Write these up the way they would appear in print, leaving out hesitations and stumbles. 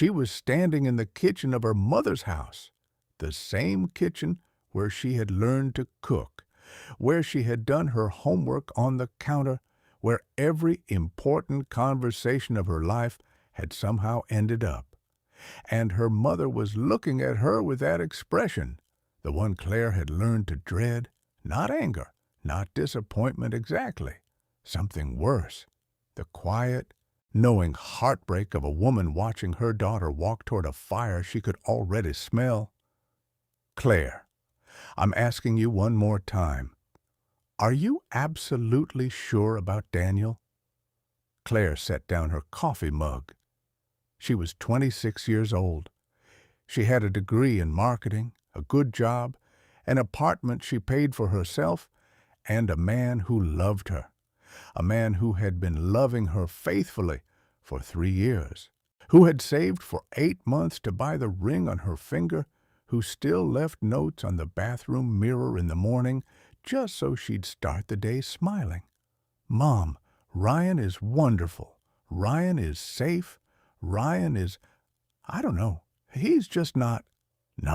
She was standing in the kitchen of her mother's house, the same kitchen where she had learned to cook, where she had done her homework on the counter, where every important conversation of her life had somehow ended up. And her mother was looking at her with that expression, the one Claire had learned to dread, not anger, not disappointment exactly, something worse, the quiet, knowing heartbreak of a woman watching her daughter walk toward a fire she could already smell. Claire, I'm asking you one more time. Are you absolutely sure about Daniel? Claire set down her coffee mug. She was 26 years old. She had a degree in marketing, a good job, an apartment she paid for herself, and a man who loved her, a man who had been loving her faithfully for 3 years, who had saved for 8 months to buy the ring on her finger, who still left notes on the bathroom mirror in the morning just so she'd start the day smiling. Mom, Ryan is wonderful. Ryan is safe. Ryan is, I don't know, he's just not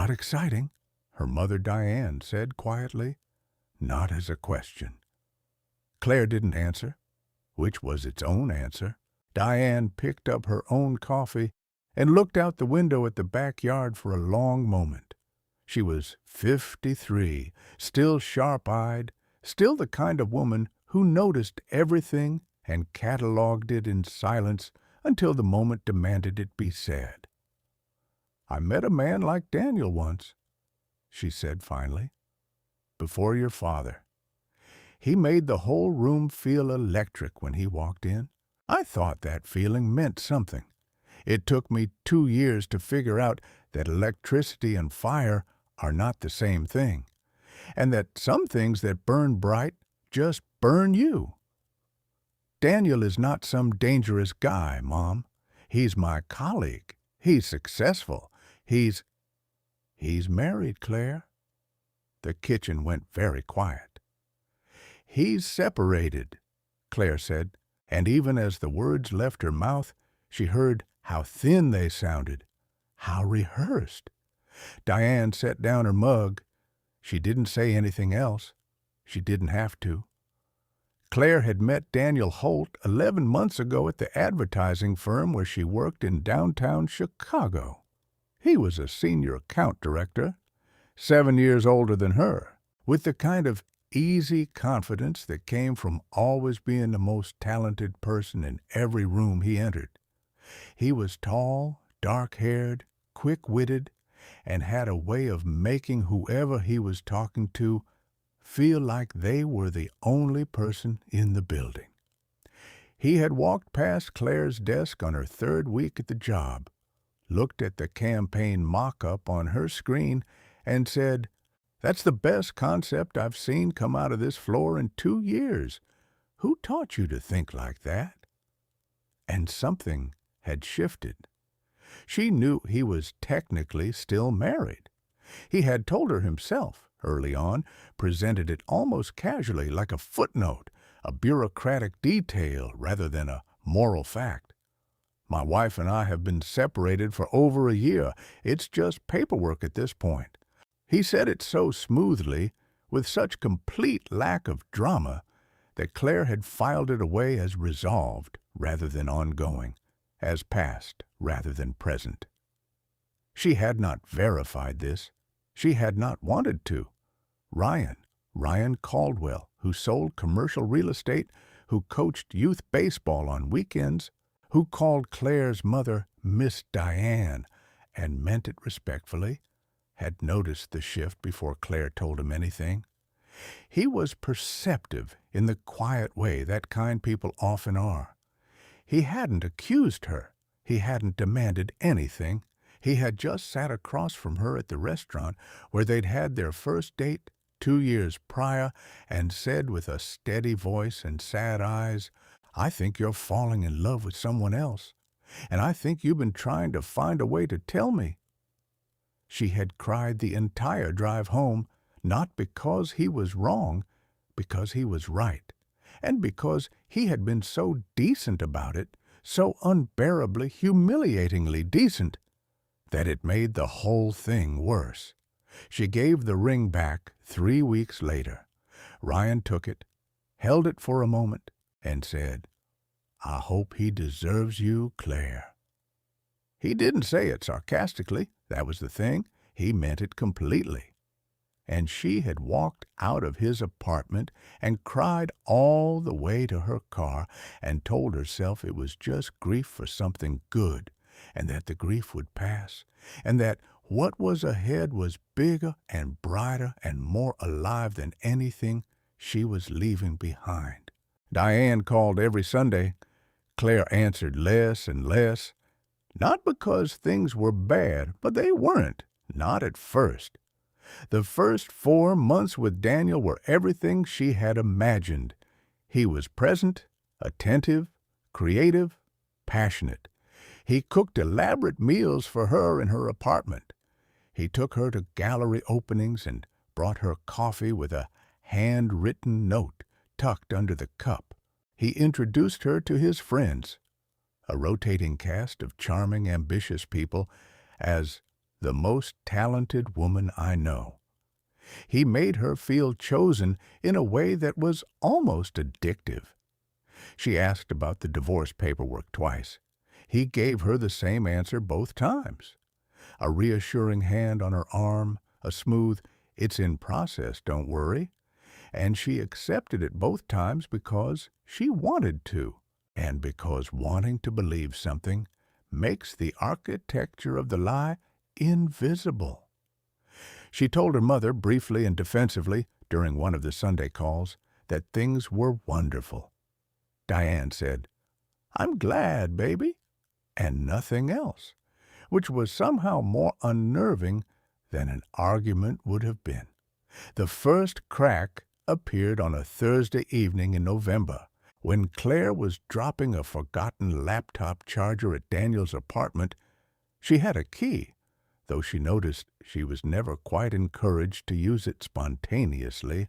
exciting, her mother Diane said quietly, not as a question. Claire didn't answer, which was its own answer. Diane picked up her own coffee and looked out the window at the backyard for a long moment. She was 53, still sharp-eyed, still the kind of woman who noticed everything and catalogued it in silence until the moment demanded it be said. I met a man like Daniel once, she said finally, before your father. He made the whole room feel electric when he walked in. I thought that feeling meant something. It took me 2 years to figure out that electricity and fire are not the same thing, and that some things that burn bright just burn you. Daniel is not some dangerous guy, Mom. He's my colleague. He's successful. He's married, Claire. The kitchen went very quiet. He's separated, Claire said, and even as the words left her mouth, she heard how thin they sounded, how rehearsed. Diane set down her mug. She didn't say anything else. She didn't have to. Claire had met Daniel Holt 11 months ago at the advertising firm where she worked in downtown Chicago. He was a senior account director, 7 years older than her, with the kind of easy confidence that came from always being the most talented person in every room he entered. He was tall, dark-haired, quick-witted, and had a way of making whoever he was talking to feel like they were the only person in the building. He had walked past Claire's desk on her 3rd week at the job, looked at the campaign mock-up on her screen, and said, "That's the best concept I've seen come out of this floor in 2 years. Who taught you to think like that?" And something had shifted. She knew he was technically still married. He had told her himself, early on, presented it almost casually like a footnote, a bureaucratic detail rather than a moral fact. My wife and I have been separated for over a year. It's just paperwork at this point. He said it so smoothly, with such complete lack of drama, that Claire had filed it away as resolved rather than ongoing, as past rather than present. She had not verified this. She had not wanted to. Ryan Caldwell, who sold commercial real estate, who coached youth baseball on weekends, who called Claire's mother Miss Diane and meant it respectfully, had noticed the shift before Claire told him anything. He was perceptive in the quiet way that kind people often are. He hadn't accused her. He hadn't demanded anything. He had just sat across from her at the restaurant where they'd had their first date 2 years prior and said with a steady voice and sad eyes, "I think you're falling in love with someone else, and I think you've been trying to find a way to tell me." She had cried the entire drive home, not because he was wrong, because he was right, and because he had been so decent about it, so unbearably, humiliatingly decent, that it made the whole thing worse. She gave the ring back 3 weeks later. Ryan took it, held it for a moment, and said, "I hope he deserves you, Claire." He didn't say it sarcastically, that was the thing. He meant it completely. And she had walked out of his apartment and cried all the way to her car and told herself it was just grief for something good, and that the grief would pass, and that what was ahead was bigger and brighter and more alive than anything she was leaving behind. Diane called every Sunday. Claire answered less and less, not because things were bad, but they weren't, not at first. The first 4 months with Daniel were everything she had imagined. He was present, attentive, creative, passionate. He cooked elaborate meals for her in her apartment. He took her to gallery openings and brought her coffee with a handwritten note tucked under the cup. He introduced her to his friends, a rotating cast of charming, ambitious people, as the most talented woman I know. He made her feel chosen in a way that was almost addictive. She asked about the divorce paperwork twice. He gave her the same answer both times. A reassuring hand on her arm, a smooth, "It's in process, don't worry." And she accepted it both times because she wanted to, and because wanting to believe something makes the architecture of the lie invisible. She told her mother briefly and defensively during one of the Sunday calls that things were wonderful. Diane said, "I'm glad, baby," and nothing else, which was somehow more unnerving than an argument would have been. The first crack appeared on a Thursday evening in November, when Claire was dropping a forgotten laptop charger at Daniel's apartment. She had a key, though she noticed she was never quite encouraged to use it spontaneously,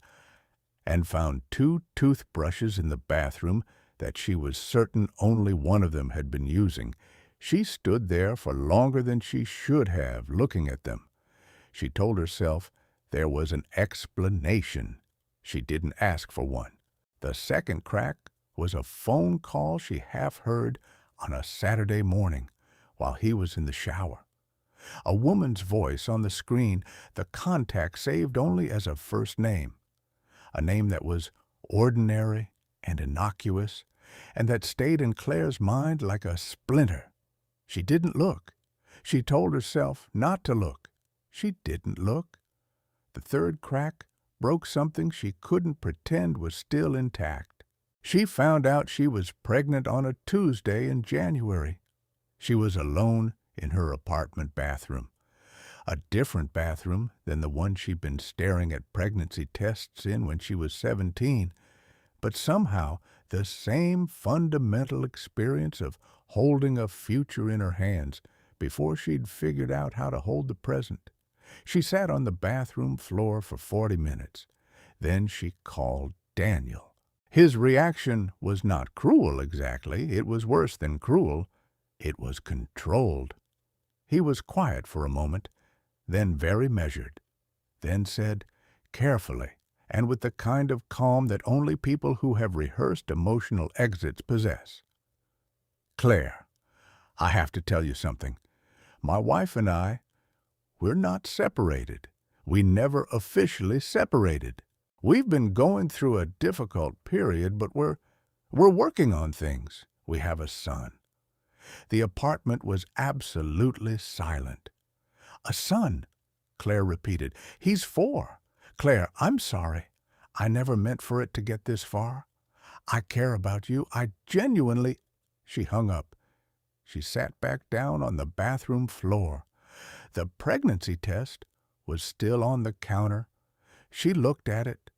and found 2 toothbrushes in the bathroom that she was certain only one of them had been using. She stood there for longer than she should have, looking at them. She told herself there was an explanation. She didn't ask for one. The second crack was a phone call she half heard on a Saturday morning while he was in the shower. A woman's voice on the screen, the contact saved only as a first name. A name that was ordinary and innocuous, and that stayed in Claire's mind like a splinter. She didn't look. She told herself not to look. She didn't look. The third crack broke something she couldn't pretend was still intact. She found out she was pregnant on a Tuesday in January. She was alone in her apartment bathroom, a different bathroom than the one she'd been staring at pregnancy tests in when she was 17, but somehow the same fundamental experience of holding a future in her hands before she'd figured out how to hold the present. She sat on the bathroom floor for 40 minutes. Then she called Daniel. His reaction was not cruel exactly. It was worse than cruel. It was controlled. He was quiet for a moment, then very measured, then said, carefully, and with the kind of calm that only people who have rehearsed emotional exits possess, "Claire, I have to tell you something. My wife and we're not separated. We never officially separated. We've been going through a difficult period, but we're working on things. We have a son." The apartment was absolutely silent. "A son," Claire repeated. "He's 4. Claire, I'm sorry. I never meant for it to get this far. I care about you. I genuinely—" She hung up. She sat back down on the bathroom floor. The pregnancy test was still on the counter. She looked at it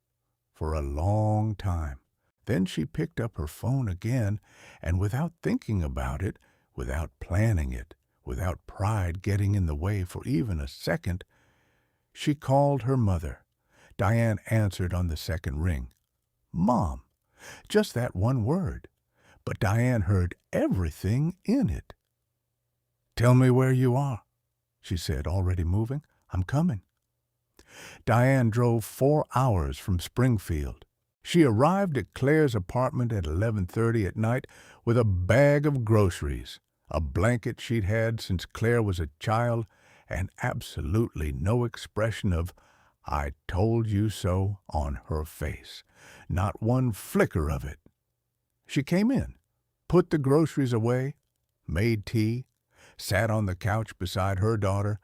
for a long time. Then she picked up her phone again, and without thinking about it, without planning it, without pride getting in the way for even a second, she called her mother. Diane answered on the second ring. "Mom." Just that one word. but Diane heard everything in it. "Tell me where you are," she said, already moving. "I'm coming." Diane drove 4 hours from Springfield. She arrived at Claire's apartment at 11:30 at night with a bag of groceries, a blanket she'd had since Claire was a child, and absolutely no expression of "I told you so" on her face. Not one flicker of it. She came in, put the groceries away, made tea, sat on the couch beside her daughter,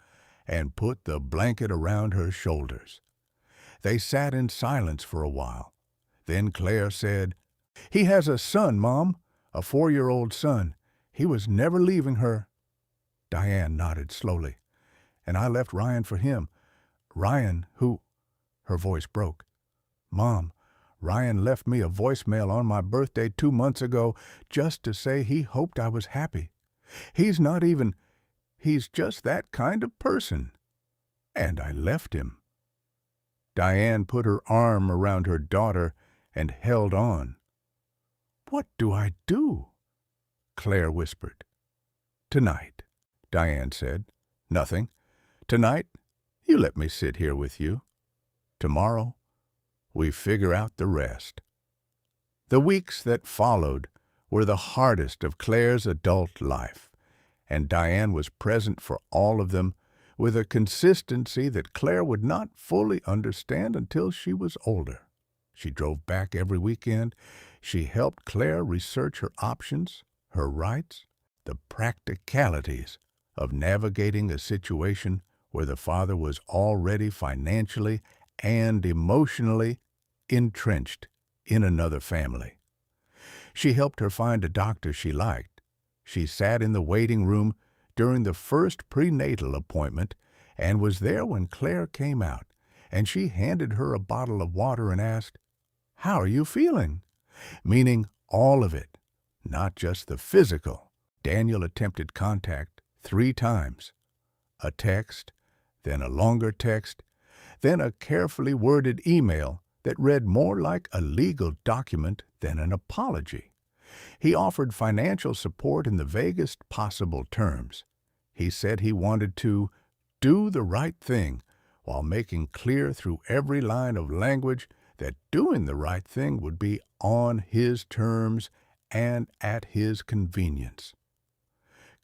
and put the blanket around her shoulders. They sat in silence for a while. Then Claire said, "He has a son, Mom, a 4-year-old son. He was never leaving her." Diane nodded slowly. "And I left Ryan for him. Ryan, who—" Her voice broke. "Mom, Ryan left me a voicemail on my birthday 2 months ago just to say he hoped I was happy. He's just that kind of person. And I left him." Diane put her arm around her daughter and held on. "What do I do?" Claire whispered. "Tonight," Diane said. "Nothing. Tonight, you let me sit here with you. Tomorrow, we figure out the rest." The weeks that followed were the hardest of Claire's adult life, and Diane was present for all of them with a consistency that Claire would not fully understand until she was older. She drove back every weekend. She helped Claire research her options, her rights, the practicalities of navigating a situation where the father was already financially and emotionally entrenched in another family. She helped her find a doctor she liked. She sat in the waiting room during the first prenatal appointment and was there when Claire came out, and she handed her a bottle of water and asked, "How are you feeling?" Meaning all of it, not just the physical. Daniel attempted contact 3 times. A text, then a longer text, then a carefully worded email that read more like a legal document than an apology. He offered financial support in the vaguest possible terms. He said he wanted to do the right thing while making clear through every line of language that doing the right thing would be on his terms and at his convenience.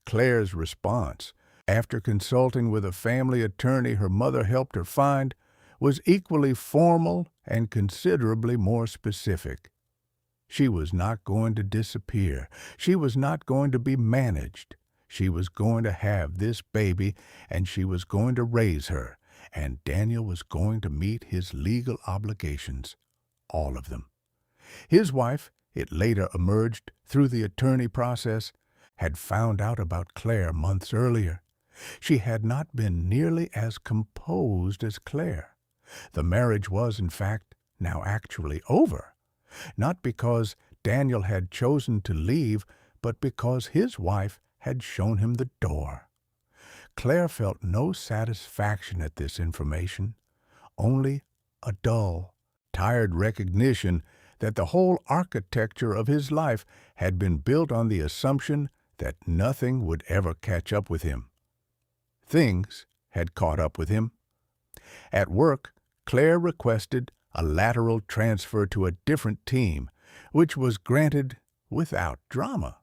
Claire's response, after consulting with a family attorney her mother helped her find, was equally formal and considerably more specific. She was not going to disappear. She was not going to be managed. She was going to have this baby, and she was going to raise her, and Daniel was going to meet his legal obligations, all of them. His wife, it later emerged through the attorney process, had found out about Claire months earlier. She had not been nearly as composed as Claire. The marriage was, in fact, now actually over, not because Daniel had chosen to leave, but because his wife had shown him the door. Claire felt no satisfaction at this information, only a dull, tired recognition that the whole architecture of his life had been built on the assumption that nothing would ever catch up with him. Things had caught up with him. At work, Claire requested a lateral transfer to a different team, which was granted without drama.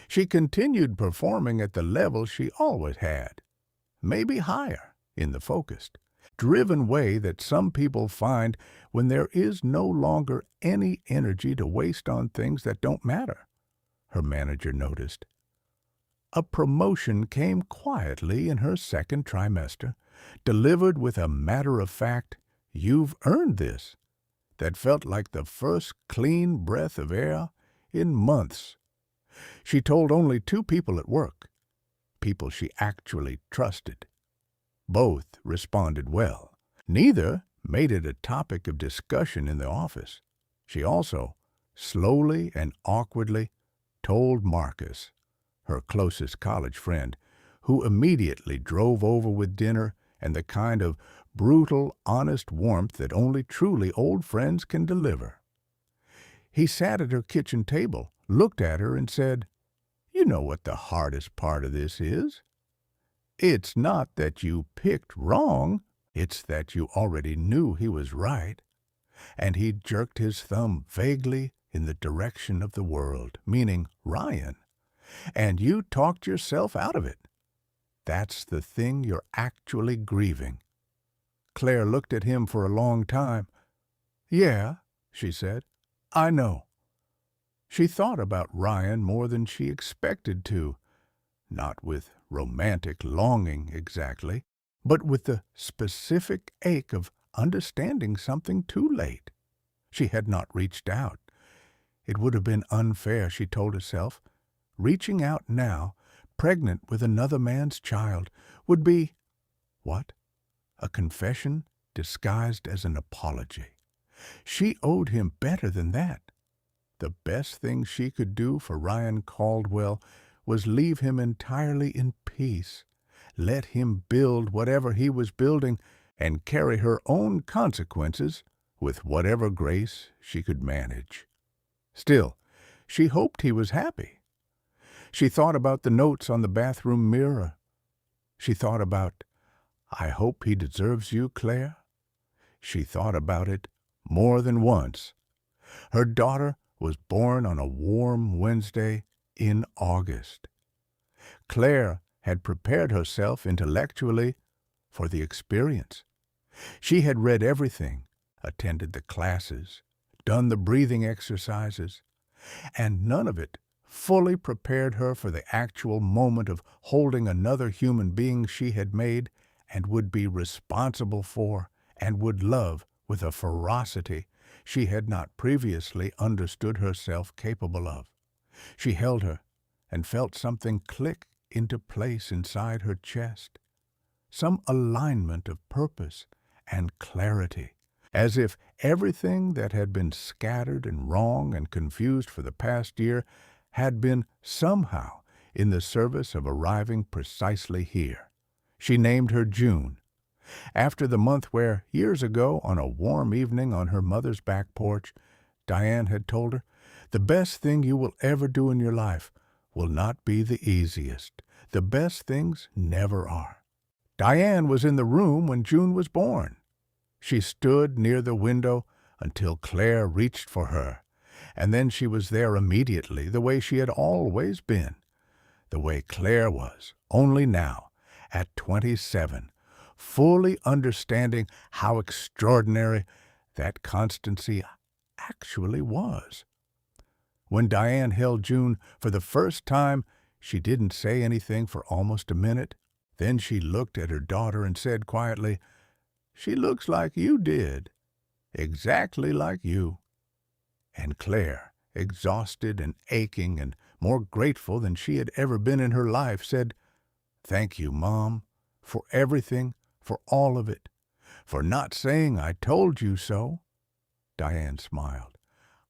She continued performing at the level she always had, maybe higher in the focused, driven way that some people find when there is no longer any energy to waste on things that don't matter, her manager noticed. A promotion came quietly in her second trimester, delivered with a matter-of-fact, "You've earned this," that felt like the first clean breath of air in months. She told only 2 people at work, people she actually trusted. Both responded well. Neither made it a topic of discussion in the office. She also, slowly and awkwardly, told Marcus, her closest college friend, who immediately drove over with dinner and the kind of brutal, honest warmth that only truly old friends can deliver. He sat at her kitchen table, looked at her and said, "You know what the hardest part of this is? It's not that you picked wrong, it's that you already knew he was right." And he jerked his thumb vaguely in the direction of the world, meaning Ryan. "And you talked yourself out of it. That's the thing you're actually grieving." Claire looked at him for a long time. "Yeah," she said, "I know." She thought about Ryan more than she expected to, not with romantic longing exactly, but with the specific ache of understanding something too late. She had not reached out. It would have been unfair, she told herself. Reaching out now, pregnant with another man's child, would be, what? A confession disguised as an apology. She owed him better than that. The best thing she could do for Ryan Caldwell was leave him entirely in peace, let him build whatever he was building, and carry her own consequences with whatever grace she could manage. Still, she hoped he was happy. She thought about the notes on the bathroom mirror. She thought about, "I hope he deserves you, Claire." She thought about it more than once. Her daughter was born on a warm Wednesday in August. Claire had prepared herself intellectually for the experience. She had read everything, attended the classes, done the breathing exercises, and none of it fully prepared her for the actual moment of holding another human being she had made and would be responsible for and would love with a ferocity she had not previously understood herself capable of. She held her and felt something click into place inside her chest, some alignment of purpose and clarity, as if everything that had been scattered and wrong and confused for the past year had been somehow in the service of arriving precisely here. She named her June, after the month where, years ago, on a warm evening on her mother's back porch, Diane had told her, "The best thing you will ever do in your life will not be the easiest. The best things never are." Diane was in the room when June was born. She stood near the window until Claire reached for her, and then she was there immediately, the way she had always been, the way Claire was, only now, at 27, fully understanding how extraordinary that constancy actually was. When Diane held June for the first time, she didn't say anything for almost a minute. Then she looked at her daughter and said quietly, "She looks like you did, exactly like you." And Claire, exhausted and aching and more grateful than she had ever been in her life, said, "Thank you, Mom, for everything, for all of it, for not saying I told you so." Diane smiled.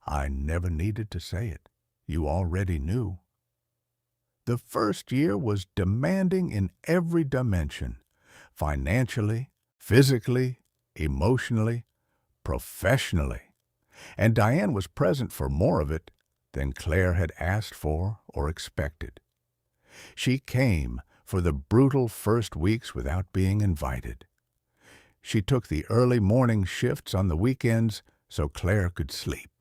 "I never needed to say it. You already knew." The first year was demanding in every dimension, financially, physically, emotionally, professionally, and Diane was present for more of it than Claire had asked for or expected. She came for the brutal first weeks without being invited. She took the early morning shifts on the weekends so Claire could sleep.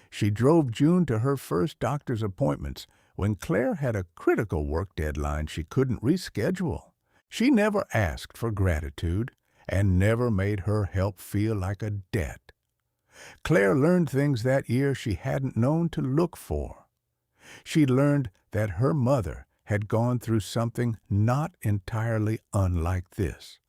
She drove June to her first doctor's appointments when Claire had a critical work deadline she couldn't reschedule. She never asked for gratitude and never made her help feel like a debt. Claire learned things that year she hadn't known to look for. She learned that her mother had gone through something not entirely unlike this.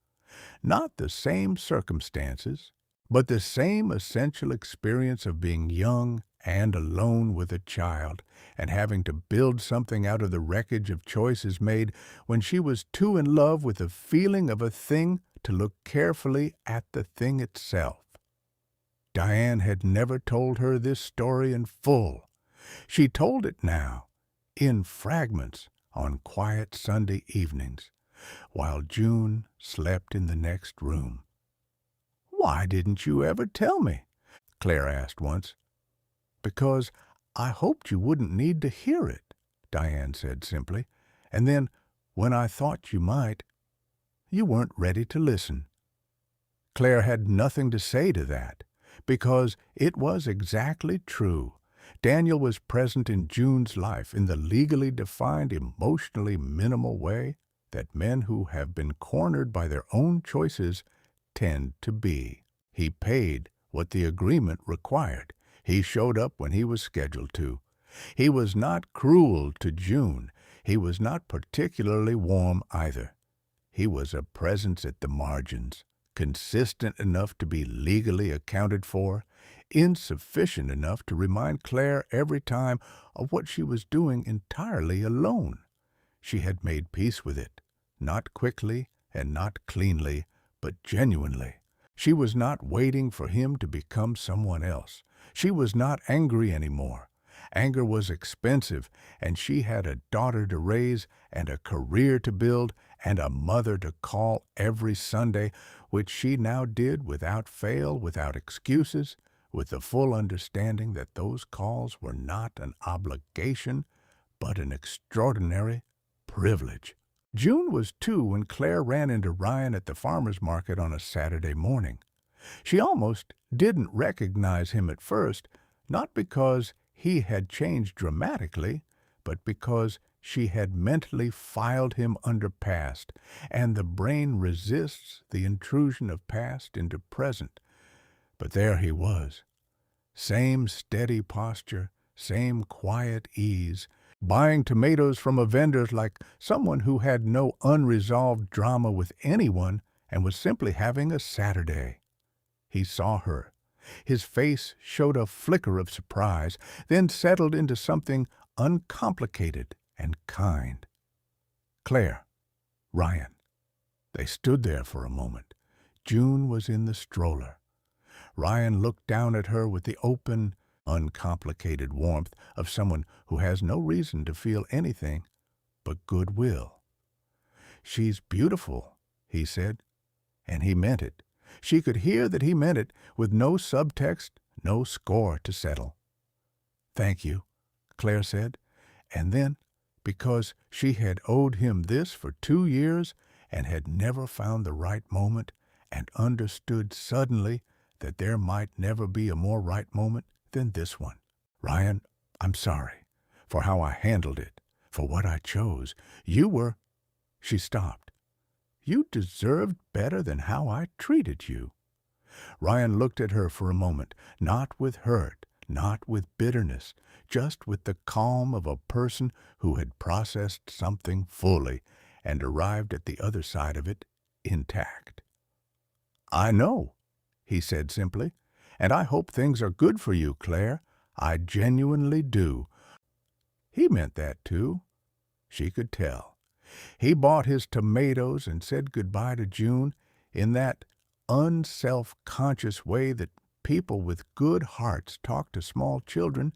Not the same circumstances, but the same essential experience of being young and alone with a child, and having to build something out of the wreckage of choices made when she was too in love with the feeling of a thing to look carefully at the thing itself. Diane had never told her this story in full. She told it now, in fragments, on quiet Sunday evenings, while June slept in the next room. "Why didn't you ever tell me?" Claire asked once. "Because I hoped you wouldn't need to hear it, Diane said simply. And then, when I thought you might, you weren't ready to listen. Claire had nothing to say to that, because it was exactly true. Daniel was present in June's life in the legally defined, emotionally minimal way that men who have been cornered by their own choices tend to be. He paid what the agreement required. He showed up when he was scheduled to. He was not cruel to June. He was not particularly warm either. He was a presence at the margins, consistent enough to be legally accounted for, insufficient enough to remind Claire every time of what she was doing entirely alone. She had made peace with it, not quickly and not cleanly, but genuinely. She was not waiting for him to become someone else. She was not angry anymore. Anger was expensive, and she had a daughter to raise and a career to build and a mother to call every Sunday, which she now did without fail, without excuses, with the full understanding that those calls were not an obligation, but an extraordinary privilege. June was 2 when Claire ran into Ryan at the farmer's market on a Saturday morning. She almost didn't recognize him at first, not because he had changed dramatically, but because she had mentally filed him under past, and the brain resists the intrusion of past into present. But there he was. Same steady posture, same quiet ease, buying tomatoes from a vendor like someone who had no unresolved drama with anyone and was simply having a Saturday. He saw her. His face showed a flicker of surprise, then settled into something uncomplicated and kind. Claire, Ryan. They stood there for a moment. June was in the stroller. Ryan looked down at her with the open, uncomplicated warmth of someone who has no reason to feel anything but goodwill. "She's beautiful," he said, and he meant it. She could hear that he meant it, with no subtext, no score to settle. "Thank you," Claire said, and then, because she had owed him this for 2 years and had never found the right moment and understood suddenly that there might never be a more right moment than this one. "Ryan, I'm sorry for how I handled it, for what I chose. You were—" She stopped. "You deserved better than how I treated you." Ryan looked at her for a moment, not with hurt, not with bitterness, just with the calm of a person who had processed something fully and arrived at the other side of it intact. "I know," he said simply, "and I hope things are good for you, Claire. I genuinely do." He meant that, too. She could tell. He bought his tomatoes and said goodbye to June in that unself-conscious way that people with good hearts talk to small children,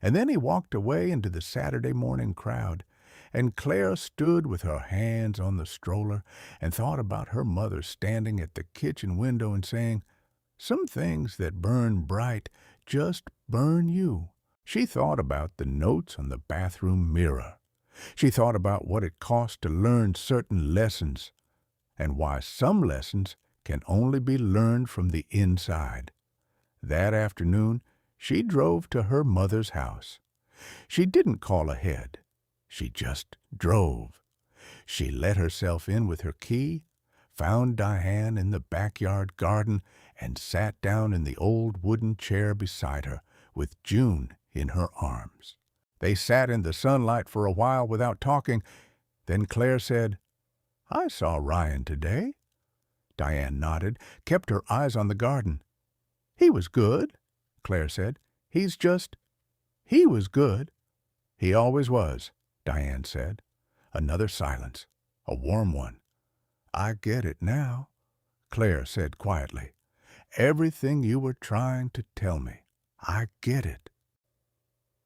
and then he walked away into the Saturday morning crowd, and Claire stood with her hands on the stroller and thought about her mother standing at the kitchen window and saying, "Some things that burn bright just burn you." She thought about the notes on the bathroom mirror. She thought about what it cost to learn certain lessons, and why some lessons can only be learned from the inside. That afternoon, she drove to her mother's house. She didn't call ahead. She just drove. She let herself in with her key, found Diane in the backyard garden, and sat down in the old wooden chair beside her, with June in her arms. They sat in the sunlight for a while without talking. Then Claire said, "I saw Ryan today." Diane nodded, kept her eyes on the garden. "He was good," Claire said. He was good." "He always was," Diane said. Another silence, a warm one. "I get it now," Claire said quietly. "Everything you were trying to tell me. I get it."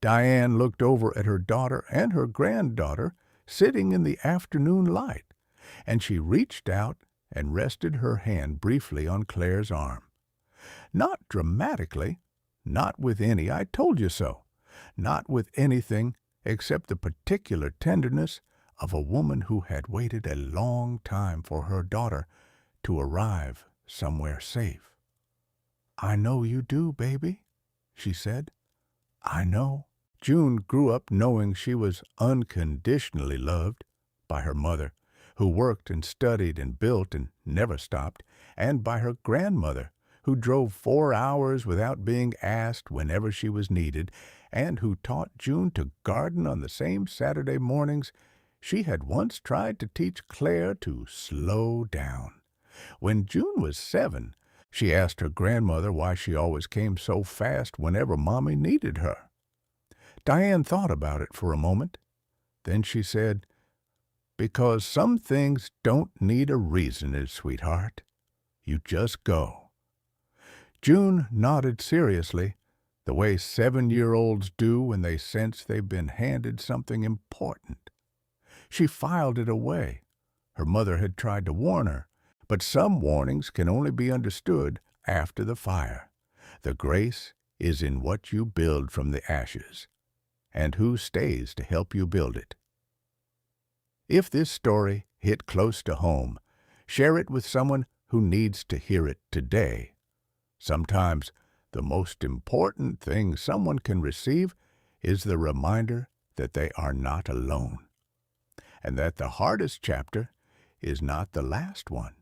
Diane looked over at her daughter and her granddaughter sitting in the afternoon light, and she reached out and rested her hand briefly on Claire's arm. Not dramatically, not with any "I told you so," not with anything except the particular tenderness of a woman who had waited a long time for her daughter to arrive somewhere safe. "I know you do, baby," she said. "I know." June grew up knowing she was unconditionally loved by her mother, who worked and studied and built and never stopped, and by her grandmother, who drove 4 hours without being asked whenever she was needed, and who taught June to garden on the same Saturday mornings she had once tried to teach Claire to slow down. When June was 7, she asked her grandmother why she always came so fast whenever Mommy needed her. Diane thought about it for a moment. Then she said, "Because some things don't need a reason, sweetheart. You just go." June nodded seriously, the way 7-year-olds do when they sense they've been handed something important. She filed it away. Her mother had tried to warn her, but some warnings can only be understood after the fire. The grace is in what you build from the ashes, and who stays to help you build it. If this story hit close to home, share it with someone who needs to hear it today. Sometimes the most important thing someone can receive is the reminder that they are not alone, and that the hardest chapter is not the last one.